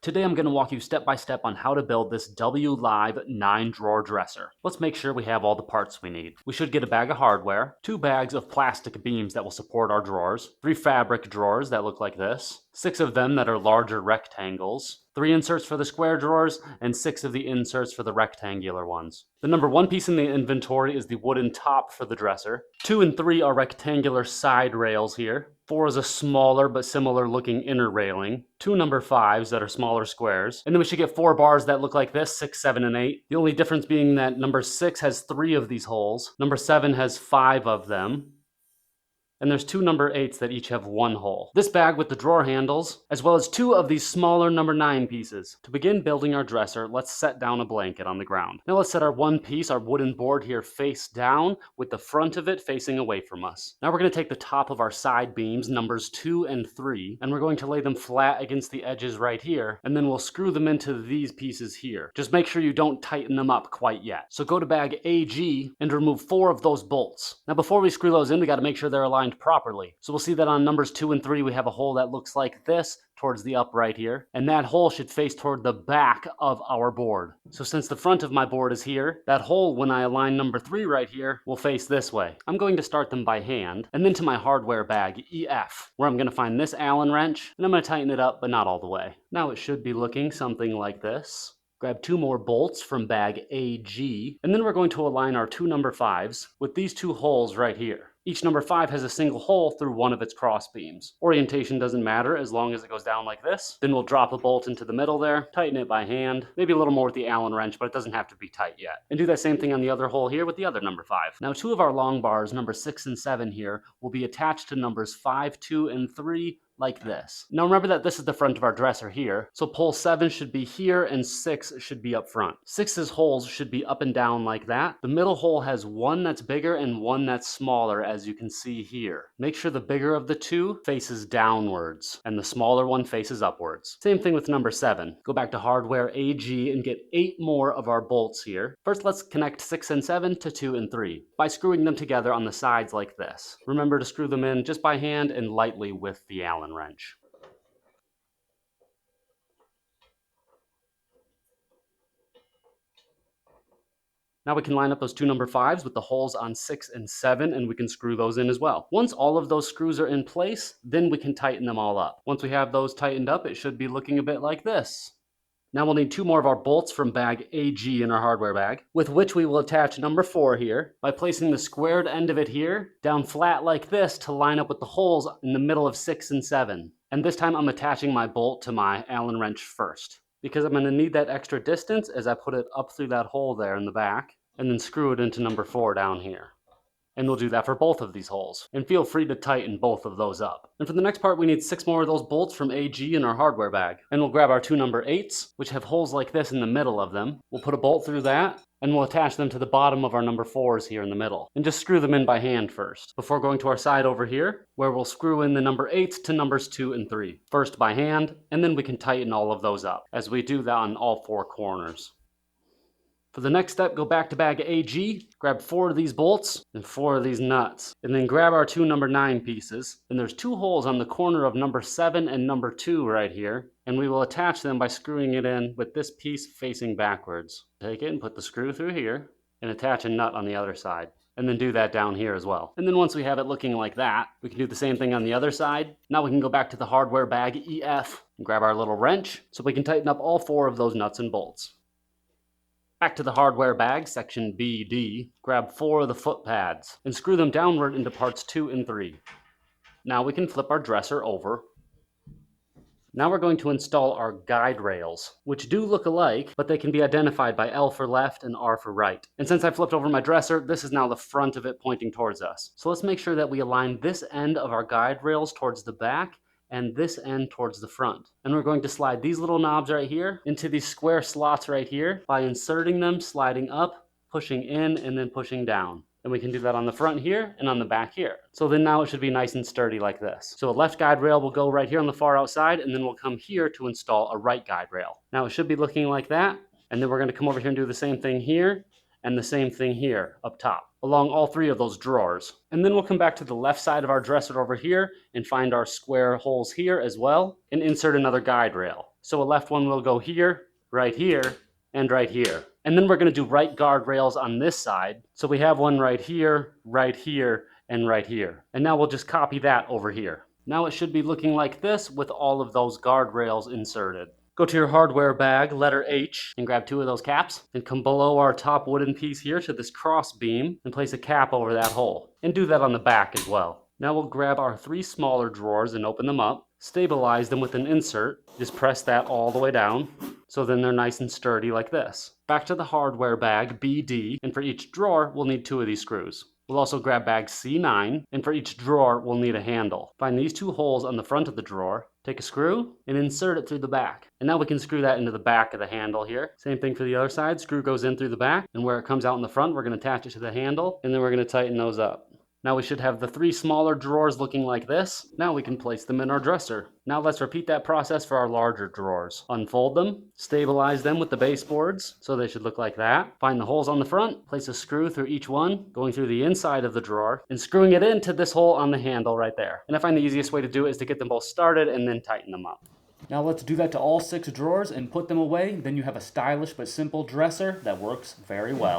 Today I'm going to walk you step by step on how to build this WLive 9-drawer dresser. Let's make sure we have all the parts we need. We should get a bag of hardware, 2 bags of plastic beams that will support our drawers, 3 fabric drawers that look like this, 6 of them that are larger rectangles, 3 inserts for the square drawers, and 6 of the inserts for the rectangular ones. The number 1 piece in the inventory is the wooden top for the dresser. 2 and 3 are rectangular side rails here. 4 is a smaller but similar looking inner railing. 2 number 5s that are smaller squares. And then we should get 4 bars that look like this, 6, 7, and 8. The only difference being that number 6 has 3 of these holes. Number 7 has 5 of them. And there's 2 number 8s that each have 1 hole. This bag with the drawer handles, as well as 2 of these smaller number 9 pieces. To begin building our dresser, let's set down a blanket on the ground. Now let's set our one piece, our wooden board here, face down, with the front of it facing away from us. Now we're going to take the top of our side beams, numbers 2 and 3, and we're going to lay them flat against the edges right here, and then we'll screw them into these pieces here. Just make sure you don't tighten them up quite yet. So go to bag AG and remove 4 of those bolts. Now before we screw those in, we got to make sure they're aligned properly. So we'll see that on numbers 2 and 3 we have a hole that looks like this towards the upright here, and that hole should face toward the back of our board. So since the front of my board is here, that hole, when I align number 3 right here, will face this way. I'm going to start them by hand, and then to my hardware bag EF, where I'm going to find this Allen wrench, and I'm going to tighten it up, but not all the way. Now it should be looking something like this. Grab 2 more bolts from bag AG, and then we're going to align our 2 number 5s with these 2 holes right here. Each number 5 has a single hole through one of its cross beams. Orientation doesn't matter as long as it goes down like this. Then we'll drop a bolt into the middle there, tighten it by hand, maybe a little more with the Allen wrench, but it doesn't have to be tight yet. And do that same thing on the other hole here with the other number 5. Now 2 of our long bars, number 6 and 7 here, will be attached to numbers 5, 2, and 3 like this. Now remember that this is the front of our dresser here, so pole 7 should be here and 6 should be up front. 6's holes should be up and down like that. The middle hole has 1 that's bigger and 1 that's smaller, as you can see here. Make sure the bigger of the 2 faces downwards and the smaller one faces upwards. Same thing with number 7. Go back to hardware AG and get 8 more of our bolts here. First let's connect 6 and 7 to 2 and 3 by screwing them together on the sides like this. Remember to screw them in just by hand and lightly with the Allen wrench. Now we can line up those 2 number 5s with the holes on 6 and 7, and we can screw those in as well. Once all of those screws are in place, then we can tighten them all up. Once we have those tightened up, it should be looking a bit like this. Now we'll need 2 more of our bolts from bag AG in our hardware bag, with which we will attach number 4 here by placing the squared end of it here down flat like this to line up with the holes in the middle of 6 and 7. And this time I'm attaching my bolt to my Allen wrench first, because I'm going to need that extra distance as I put it up through that hole there in the back, and then screw it into number 4 down here. And we'll do that for both of these holes. And feel free to tighten both of those up. And for the next part, we need 6 more of those bolts from AG in our hardware bag. And we'll grab our 2 number 8s, which have holes like this in the middle of them. We'll put a bolt through that, and we'll attach them to the bottom of our number 4s here in the middle. And just screw them in by hand first, before going to our side over here, where we'll screw in the number 8s to numbers 2 and 3. First by hand, and then we can tighten all of those up, as we do that on all 4 corners. For the next step, go back to bag AG, grab 4 of these bolts and 4 of these nuts, and then grab our 2 number 9 pieces. And there's 2 holes on the corner of number 7 and number 2 right here, and we will attach them by screwing it in with this piece facing backwards. Take it and put the screw through here, and attach a nut on the other side. And then do that down here as well. And then once we have it looking like that, we can do the same thing on the other side. Now we can go back to the hardware bag EF and grab our little wrench so we can tighten up all 4 of those nuts and bolts. Back to the hardware bag, section BD, grab 4 of the foot pads and screw them downward into parts 2 and 3. Now we can flip our dresser over. Now we're going to install our guide rails, which do look alike, but they can be identified by L for left and R for right. And since I flipped over my dresser, this is now the front of it pointing towards us. So let's make sure that we align this end of our guide rails towards the back and this end towards the front. And we're going to slide these little knobs right here into these square slots right here by inserting them, sliding up, pushing in, and then pushing down. And we can do that on the front here and on the back here. So then now it should be nice and sturdy like this. So a left guide rail will go right here on the far outside, and then we'll come here to install a right guide rail. Now it should be looking like that, and then we're going to come over here and do the same thing here, and the same thing here up top, along all 3 of those drawers. And then we'll come back to the left side of our dresser over here and find our square holes here as well, and insert another guide rail. So a left one will go here, and right here. And then we're going to do right guardrails on this side. So we have one right here, and right here. And now we'll just copy that over here. Now it should be looking like this with all of those guardrails inserted. Go to your hardware bag, letter H, and grab 2 of those caps, and come below our top wooden piece here to this cross beam, and place a cap over that hole. And do that on the back as well. Now we'll grab our 3 smaller drawers and open them up, stabilize them with an insert, just press that all the way down, so then they're nice and sturdy like this. Back to the hardware bag, BD, and for each drawer, we'll need 2 of these screws. We'll also grab bag C9, and for each drawer, we'll need a handle. Find these 2 holes on the front of the drawer, take a screw, and insert it through the back. And now we can screw that into the back of the handle here. Same thing for the other side, screw goes in through the back, and where it comes out in the front, we're going to attach it to the handle, and then we're going to tighten those up. Now we should have the 3 smaller drawers looking like this. Now we can place them in our dresser. Now let's repeat that process for our larger drawers. Unfold them, stabilize them with the baseboards, so they should look like that. Find the holes on the front, place a screw through each one, going through the inside of the drawer, and screwing it into this hole on the handle right there. And I find the easiest way to do it is to get them both started and then tighten them up. Now let's do that to all 6 drawers and put them away. Then you have a stylish but simple dresser that works very well.